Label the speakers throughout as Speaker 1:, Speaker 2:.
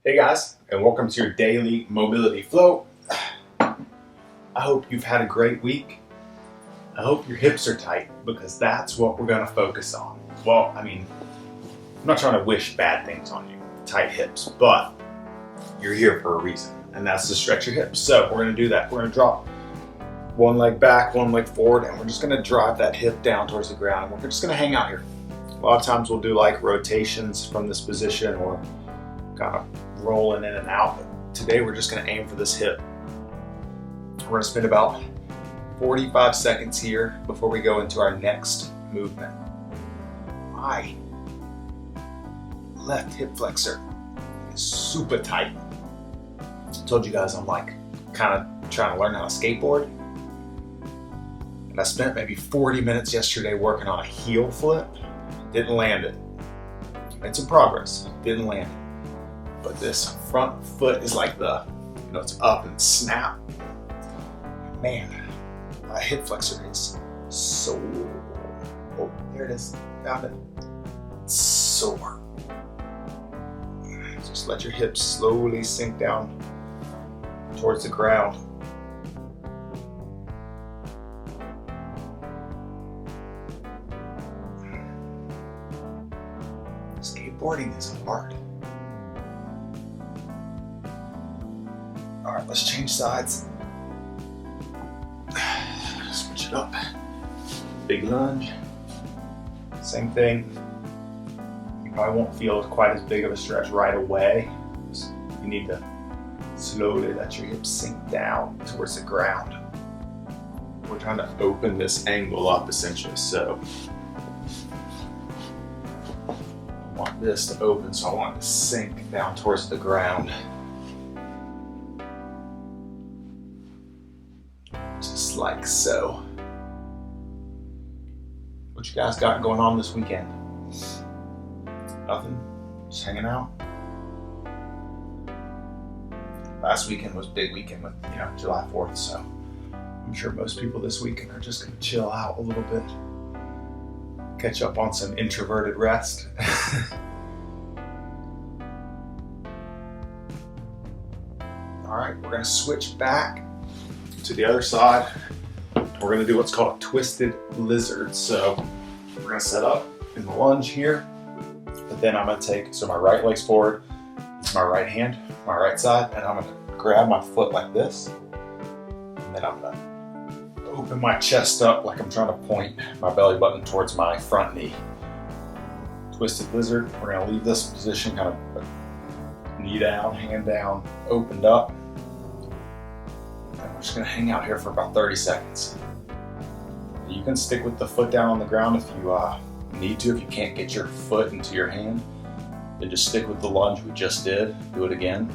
Speaker 1: Hey guys, and welcome to your daily mobility flow. I hope you've had a great week. I hope your hips are tight because that's what we're going to focus on. Well, I'm not trying to wish bad things on you, tight hips, but you're here for a reason, and that's to stretch your hips. So we're going to do that. We're going to drop one leg back, one leg forward, and we're just going to drive that hip down towards the ground. And we're just going to hang out here. A lot of times we'll do like rotations from this position or kind of rolling in and out. But today we're just going to aim for this hip. We're going to spend about 45 seconds here before we go into our next movement. My left hip flexor is super tight. I told you guys I'm like kind of trying to learn how to skateboard. And I spent maybe 40 minutes yesterday working on a heel flip. Didn't land it. Made some progress. Didn't land it. But this front foot is like it's up and snap. Man, my hip flexor is so, there it is, found it, sore. Just let your hips slowly sink down towards the ground. Skateboarding is hard. All right, let's change sides. Switch it up. Big lunge. Same thing. You probably won't feel quite as big of a stretch right away. You need to slowly let your hips sink down towards the ground. We're trying to open this angle up essentially. So I want this to open, so I want it to sink down towards the ground. Just like so. What you guys got going on this weekend? Nothing? Just hanging out? Last weekend was a big weekend with, July 4th, so I'm sure most people this weekend are just gonna chill out a little bit. Catch up on some introverted rest. All right, we're gonna switch back to the other side. We're gonna do what's called a twisted lizard. So we're gonna set up in the lunge here, but then I'm gonna take, so my right leg's forward, it's my right hand, my right side, and I'm gonna grab my foot like this, and then I'm gonna open my chest up like I'm trying to point my belly button towards my front knee. Twisted lizard, we're gonna leave this position kind of knee down, hand down, opened up. I'm just gonna hang out here for about 30 seconds. You can stick with the foot down on the ground if you need to. If you can't get your foot into your hand, then just stick with the lunge we just did. Do it again.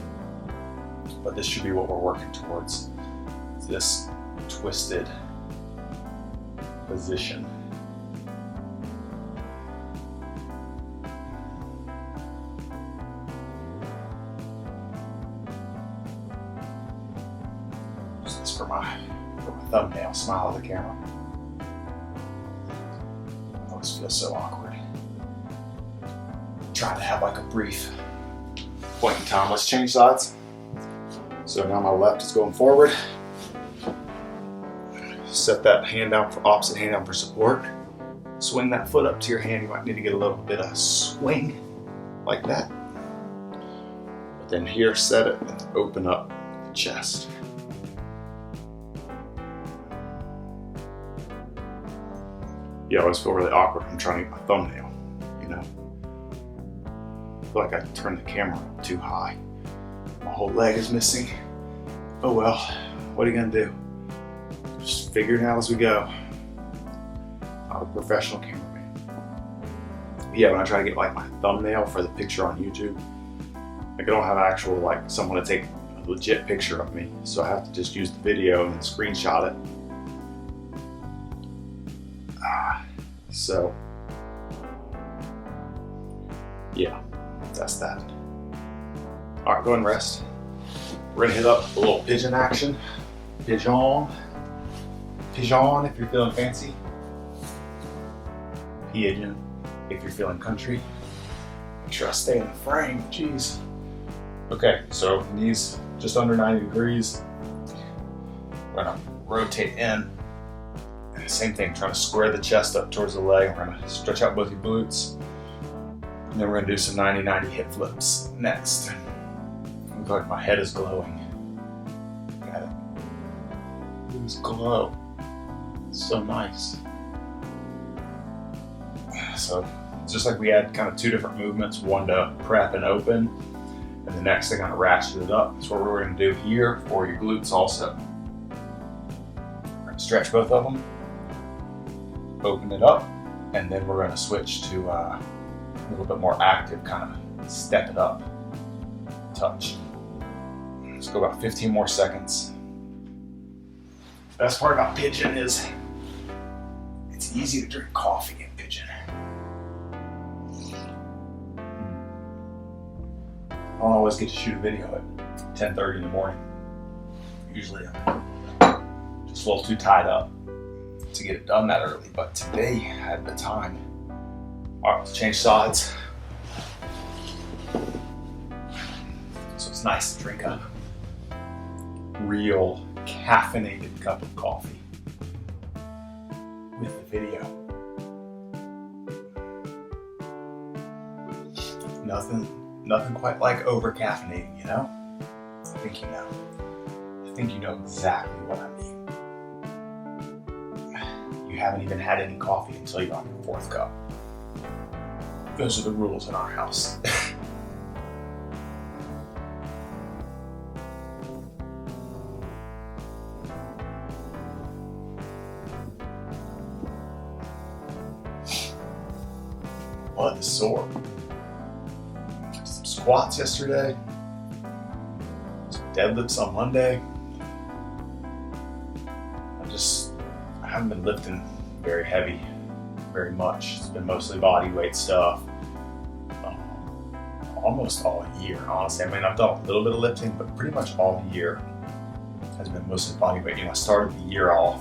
Speaker 1: But this should be what we're working towards. This twisted position. For my thumbnail, smile at the camera. I always feel so awkward. Trying to have like a brief point in time. Let's change sides. So now my left is going forward. Set that hand down for opposite hand down for support. Swing that foot up to your hand. You might need to get a little bit of swing like that. But then here, set it and open up the chest. I always feel really awkward when I'm trying to get my thumbnail, I feel like I turned the camera up too high. My whole leg is missing. Oh well, what are you gonna do? Just figure it out as we go. I'm a professional cameraman. When I try to get like my thumbnail for the picture on YouTube, I don't have actual someone to take a legit picture of me, so I have to just use the video and screenshot it. So, that's that. All right, go ahead and rest. We're gonna hit up a little pigeon action. Pigeon if you're feeling fancy. Pigeon if you're feeling country. Make sure I stay in the frame, jeez. Okay, so knees just under 90 degrees. We're gonna rotate in. Same thing, trying to square the chest up towards the leg. We're gonna stretch out both your glutes. And then we're gonna do some 90-90 hip flips next. I feel like my head is glowing. Got it. Lose glow. It's so nice. So it's just like we had kind of two different movements, one to prep and open, and the next thing kind of ratchet it up. That's what we're gonna do here for your glutes also. We're gonna stretch both of them, open it up, and then we're gonna switch to a little bit more active, kind of step it up, touch. Let's go about 15 more seconds. Best part about pigeon is it's easy to drink coffee in pigeon. I don't always get to shoot a video at 10:30 in the morning. Usually I'm just a little too tied up to get it done that early, but today I had the time. All right, let's change sides. So it's nice to drink a real caffeinated cup of coffee with the video. Nothing quite like over caffeinating, you know? I think you know. I think you know exactly what I mean. You haven't even had any coffee until you're on your fourth cup. Those are the rules in our house. Butt is sore. Did some squats yesterday. Some deadlifts on Monday. I haven't been lifting very heavy, very much. It's been mostly body weight stuff. Almost all year, honestly. I mean, I've done a little bit of lifting, but pretty much all year has been mostly body weight. You know, I started the year off.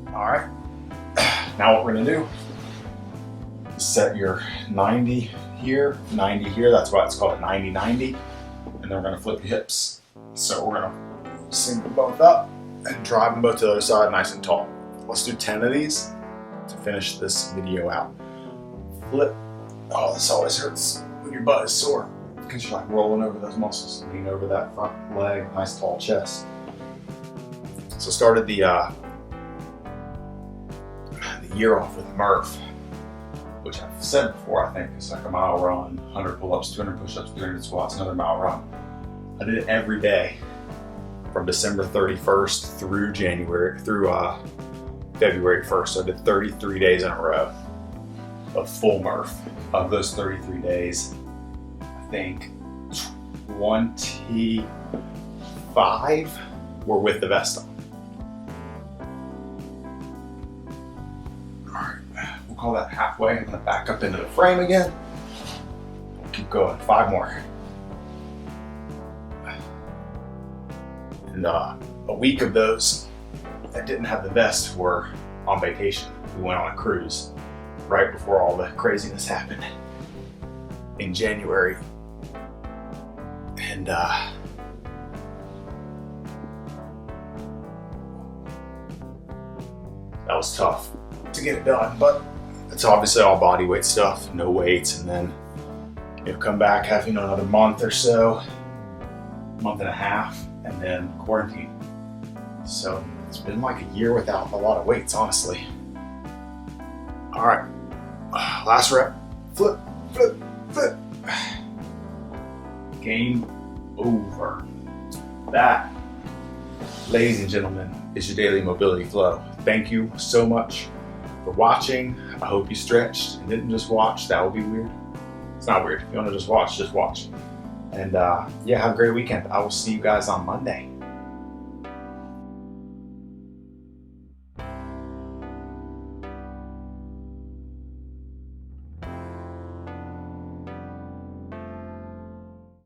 Speaker 1: All right. Now what we're gonna do is set your 90 here, 90 here. That's why it's called a 90-90. And then we're gonna flip your hips. So we're gonna sink them both up and drive them both to the other side nice and tall. Let's do 10 of these to finish this video out. Flip. Oh, this always hurts when your butt is sore because you're like rolling over those muscles. Lean over that front leg, nice tall chest. So started the year off with Murph, which I've said before. I think it's like a mile run, 100 pull-ups, 200 push-ups, 300 squats, another mile run. I did it every day from December 31st through February 1st. So I did 33 days in a row of full Murph. Of those 33 days, I think 25 were with the vest on. All right, we'll call that halfway. I'm gonna back up into the frame again. We'll keep going, 5 more. And a week of those that didn't have the vest were on vacation. We went on a cruise right before all the craziness happened in January. And that was tough to get it done, but it's obviously all body weight stuff, no weights, and then you'll come back, have another month or so, month and a half, and then quarantine. So it's been like a year without a lot of weights, honestly. All right, last rep. Flip, flip, flip. Game over. That, ladies and gentlemen, is your daily mobility flow. Thank you so much for watching. I hope you stretched and didn't just watch. That would be weird. It's not weird. If you want to just watch, just watch. And yeah, have a great weekend. I will see you guys on Monday.